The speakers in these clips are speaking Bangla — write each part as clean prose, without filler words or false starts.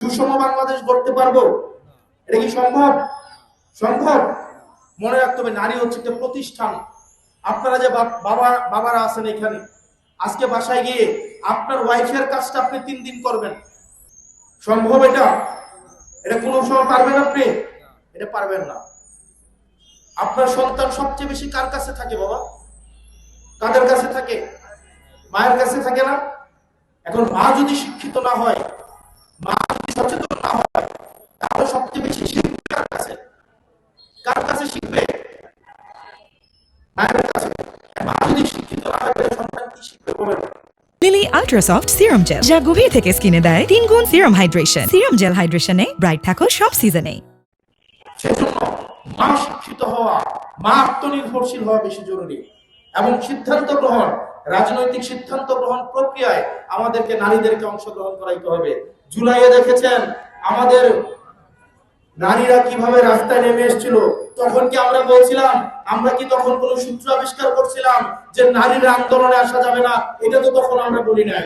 সুষম বাংলাদেশ গড়তে পারবো? এটা কি সম্ভব? সম্ভব। মনে রাখতে হবে, নারী হচ্ছে একটা প্রতিষ্ঠান। আপনারা যে বাবারা আছেন এখানে, আজকে বাসায় গিয়ে আপনার ওয়াইফের কাজটা আপনি 3 দিন করবেন, সম্ভব এটা? এটা কোনো সময় পারবেন আপনি? এটা পারবেন না। আপনার সন্তান সবচেয়ে বেশি কার কাছে থাকে বাবা? কাদের কাছে থাকে? মায়ের কাছে থাকে না? এখন মা যদি শিক্ষিত না হয়, মা যদি সচেতন না হয়, তাহলে সবচেয়ে বেশি শিখবে কার কাছে? কার কাছে শিখবে? মায়ের কাছে। মা যদি শিক্ষিত না হয়, তাহলে সন্তান কি শিখবে বলেন? লিলি আল্ট্রাসফট সিরাম জেল, যা গভীর থেকে স্কিনে দেয় 3 গুণ সিরাম হাইড্রেশন। সিরাম জেল হাইড্রেশনে ব্রাইট থাকো সব সিজনে। সেজন্য মা শিক্ষিত হওয়া, মা আত্মনির্ভরশীল হওয়া বেশি জরুরি। এবং সিদ্ধান্ত গ্রহণ, রাজনৈতিক সিদ্ধান্ত গ্রহণ প্রক্রিয়ায় আমাদেরকে নারীদেরকে অংশগ্রহণ করাইতে হবে। জুলাইয়ে দেখেছেন আমাদের নারীরা কিভাবে রাস্তায় নেমে এসেছিল। তখন কি আমরা বলছিলাম? আমরা কি তখন কোন সূত্র আবিষ্কার করছিলাম যে নারীরা আন্দোলনে আসা যাবে না? এটা তো তখন আমরা বলি নাই।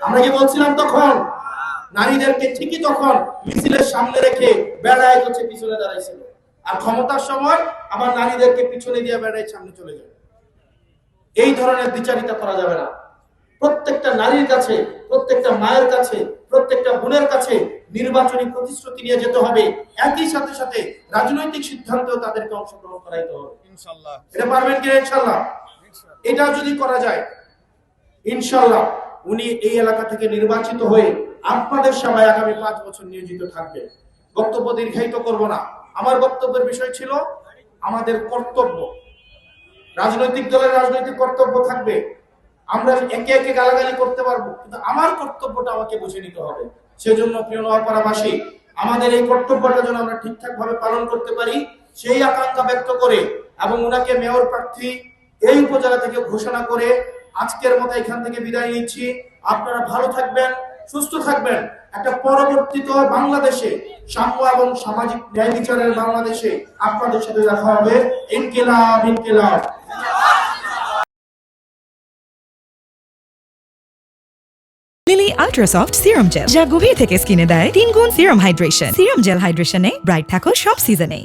আমরা কি বলছিলাম তখন? নারীদেরকে ঠিকই তখন মিছিলের সামনে রেখে বেড়ায় হচ্ছে পিছনে দাঁড়াইছিল, আর ক্ষমতার সময় আবার নারীদেরকে পিছনে দিয়ে বেড়ায় সামনে চলে যায়। এই ধরনের বিচারিতা করা যাবে না। প্রত্যেকটা নারীর কাছে, প্রত্যেকটা মায়ের কাছে, প্রত্যেকটা বোনের কাছে নির্বাচনী প্রতিশ্রুতি নিয়ে যেতে হবে। একই সাথে সাথে রাজনৈতিক সিদ্ধান্তেও তাদেরকে অংশগ্রহণ করাইতে হবে। ইনশাআল্লাহ। এটা পারবেন কি? ইনশাআল্লাহ। এটা যদি করা যায়, ইনশাআল্লাহ উনি এই এলাকা থেকে নির্বাচিত হয়ে আপনাদের সেবায় আগামী 5 বছর নিয়োজিত থাকবেন। বক্তব্য দীর্ঘায়িত করব না। আমার বক্তব্যের বিষয় ছিল আমাদের কর্তব্য। রাজনৈতিক দলের রাজনৈতিক কর্তব্য থাকবে, আমরা একে একে গালাগালি করতে পারবো, কিন্তু আমার কর্তব্যটা আমাকে বুঝে নিতে হবে। সেজন্য প্রিয় নোয়াপাড়াবাসী, আমাদের এই কর্তব্যটা যেন আমরা ঠিকঠাক ভাবে পালন করতে পারি, সেই আকাঙ্ক্ষা ব্যক্ত করে এবং ওনাকে মেয়র প্রার্থী এই উপজেলা থেকে ঘোষণা করে আজকের মতো এখান থেকে বিদায় নিচ্ছি। আপনারা ভালো থাকবেন, সুস্থ থাকবেন। একটা পরবর্তীত বাংলাদেশে সাম্য এবং সামাজিক ন্যায় বিচারের বাংলাদেশে আপনাদের সাথে দেখা হবে। ইনকিলাব, ইনকিলাব। লিলি আল্ট্রাসফট সিরাম জেল, যা গভীর থেকে স্কিনে দেয় 3 গুণ সিরাম হাইড্রেশন। সিরাম জেল হাইড্রেশনে ব্রাইট থাকো সব সিজনে।